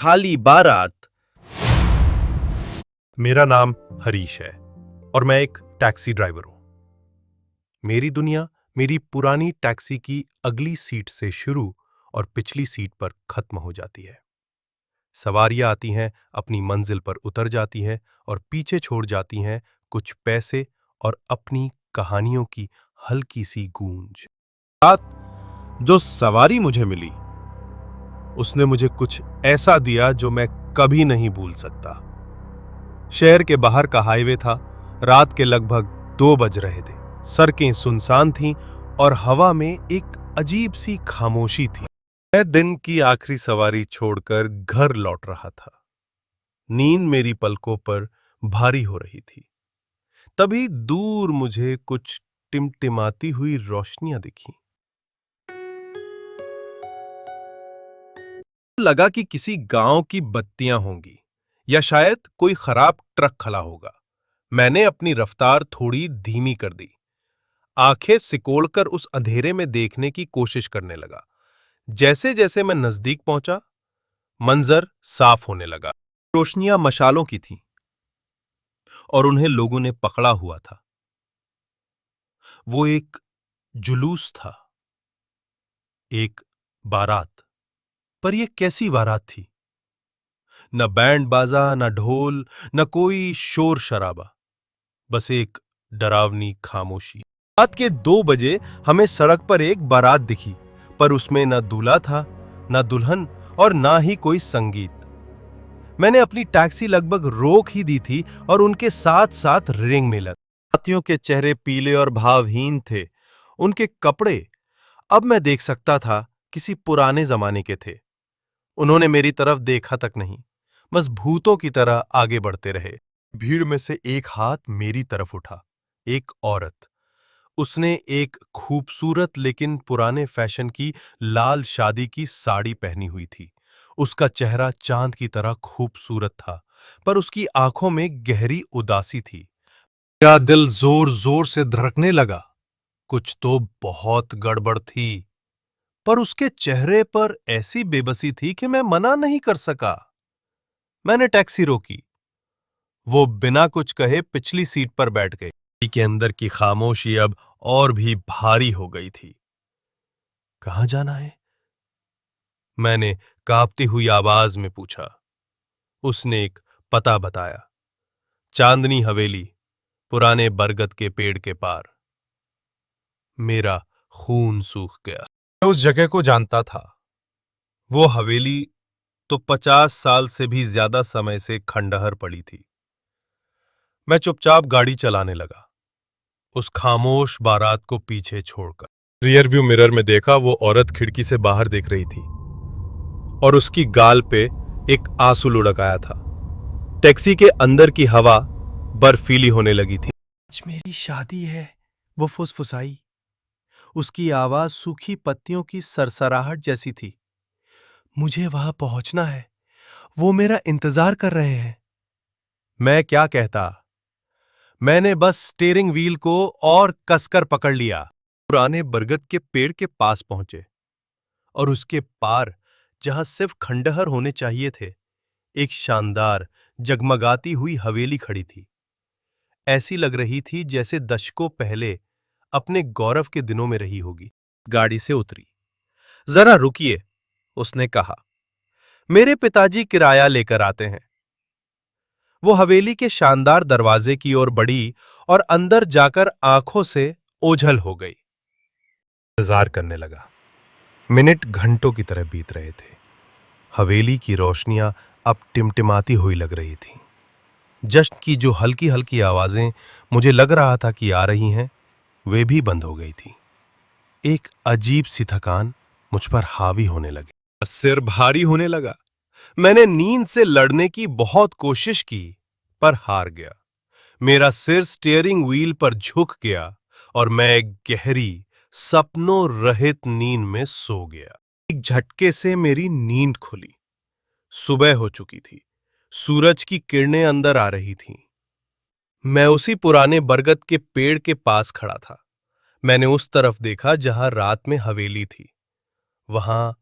खाली बारात। मेरा नाम हरीश है और मैं एक टैक्सी ड्राइवर हूं। मेरी दुनिया मेरी पुरानी टैक्सी की अगली सीट से शुरू और पिछली सीट पर खत्म हो जाती है। सवारियां आती हैं, अपनी मंजिल पर उतर जाती हैं और पीछे छोड़ जाती हैं कुछ पैसे और अपनी कहानियों की हल्की सी गूंज। रात जो सवारी मुझे मिली, उसने मुझे कुछ ऐसा दिया जो मैं कभी नहीं भूल सकता। शहर के बाहर का हाईवे था। रात के लगभग 2 बज रहे थे। सड़कें सुनसान थीं और हवा में एक अजीब सी खामोशी थी। मैं दिन की आखिरी सवारी छोड़कर घर लौट रहा था। नींद मेरी पलकों पर भारी हो रही थी। तभी दूर मुझे कुछ टिमटिमाती हुई रोशनियां दिखीं। लगा कि किसी गांव की बत्तियां होंगी या शायद कोई खराब ट्रक खड़ा होगा। मैंने अपनी रफ्तार थोड़ी धीमी कर दी। आंखें सिकोड़कर उस अंधेरे में देखने की कोशिश करने लगा। जैसे जैसे मैं नजदीक पहुंचा, मंजर साफ होने लगा। रोशनियां मशालों की थीं और उन्हें लोगों ने पकड़ा हुआ था। वो एक जुलूस था, एक बारात। पर यह कैसी बारात थी? न बैंड बाजा, न ढोल, न कोई शोर शराबा, बस एक डरावनी खामोशी। रात के 2 बजे हमें सड़क पर एक बारात दिखी, पर उसमें न दूल्हा था, न दुल्हन और ना ही कोई संगीत। मैंने अपनी टैक्सी लगभग रोक ही दी थी और उनके साथ साथ रेंग में लगा। साथियों के चेहरे पीले और भावहीन थे। उनके कपड़े अब मैं देख सकता था किसी पुराने जमाने के थे। उन्होंने मेरी तरफ देखा तक नहीं, बस भूतों की तरह आगे बढ़ते रहे। भीड़ में से एक हाथ मेरी तरफ उठा। एक औरत। उसने एक खूबसूरत लेकिन पुराने फैशन की लाल शादी की साड़ी पहनी हुई थी। उसका चेहरा चांद की तरह खूबसूरत था, पर उसकी आंखों में गहरी उदासी थी। मेरा दिल जोर जोर से धड़कने लगा। कुछ तो बहुत गड़बड़ थी, पर उसके चेहरे पर ऐसी बेबसी थी कि मैं मना नहीं कर सका। मैंने टैक्सी रोकी। वो बिना कुछ कहे पिछली सीट पर बैठ गई। गाड़ी के अंदर की खामोशी अब और भी भारी हो गई थी। कहां जाना है? मैंने कांपती हुई आवाज में पूछा। उसने एक पता बताया। चांदनी हवेली, पुराने बरगद के पेड़ के पार। मेरा खून सूख गया। मैं उस जगह को जानता था। वो हवेली तो 50 साल से भी ज्यादा समय से खंडहर पड़ी थी। मैं चुपचाप गाड़ी चलाने लगा, उस खामोश बारात को पीछे छोड़कर। रियर व्यू मिरर में देखा, वो औरत खिड़की से बाहर देख रही थी और उसकी गाल पे एक आंसू लुढ़क आया था। टैक्सी के अंदर की हवा बर्फीली होने लगी थी। आज मेरी शादी है, वो फुसफुसाई। उसकी आवाज सूखी पत्तियों की सरसराहट जैसी थी। मुझे वहां पहुंचना है, वो मेरा इंतजार कर रहे हैं। मैं क्या कहता? मैंने बस स्टीयरिंग व्हील को और कसकर पकड़ लिया। पुराने बरगद के पेड़ के पास पहुंचे और उसके पार, जहां सिर्फ खंडहर होने चाहिए थे, एक शानदार जगमगाती हुई हवेली खड़ी थी। ऐसी लग रही थी जैसे दशकों पहले अपने गौरव के दिनों में रही होगी। गाड़ी से उतरी। जरा रुकिए, उसने कहा। मेरे पिताजी किराया लेकर आते हैं। वो हवेली के शानदार दरवाजे की ओर बढ़ी और अंदर जाकर आंखों से ओझल हो गई। इंतजार करने लगा। मिनट घंटों की तरह बीत रहे थे। हवेली की रोशनियां अब टिमटिमाती हुई लग रही थीं। जश्न की जो हल्की हल्की आवाजें मुझे लग रहा था कि आ रही हैं, वे भी बंद हो गई थीं। एक अजीब सी थकान मुझ पर हावी होने लगी। सिर भारी होने लगा। मैंने नींद से लड़ने की बहुत कोशिश की, पर हार गया। मेरा सिर स्टीयरिंग व्हील पर झुक गया और मैं एक गहरी, सपनों रहित नींद में सो गया। एक झटके से मेरी नींद खुली। सुबह हो चुकी थी। सूरज की किरणें अंदर आ रही थीं। मैं उसी पुराने बरगद के पेड़ के पास खड़ा था। मैंने उस तरफ देखा जहां रात में हवेली थी। वहां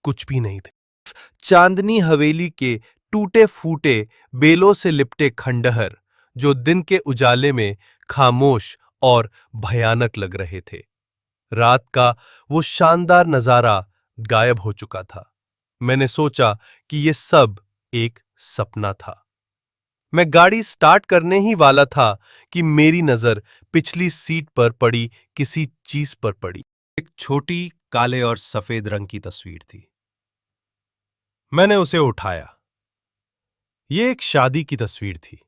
कुछ भी नहीं था। सिर्फ चांदनी हवेली के टूटे फूटे बेलों से लिपटे खंडहर जो दिन के उजाले में खामोश और भयानक लग रहे थे। रात का वो शानदार नजारा गायब हो चुका था। मैंने सोचा कि ये सब एक सपना था। मैं गाड़ी स्टार्ट करने ही वाला था कि मेरी नजर पिछली सीट पर पड़ी किसी चीज पर पड़ी। एक छोटी काले और सफेद रंग की तस्वीर थी। मैंने उसे उठाया। ये एक शादी की तस्वीर थी।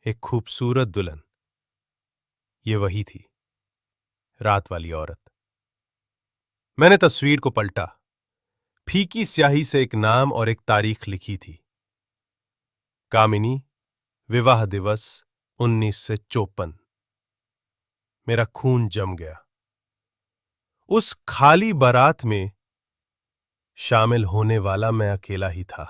एक खूबसूरत दुल्हन। ये वही थी, रात वाली औरत। मैंने तस्वीर को पलटा। फीकी स्याही से एक नाम और एक तारीख लिखी थी। कामिनी, विवाह दिवस 1954। मेरा खून जम गया। उस खाली बारात में शामिल होने वाला मैं अकेला ही था।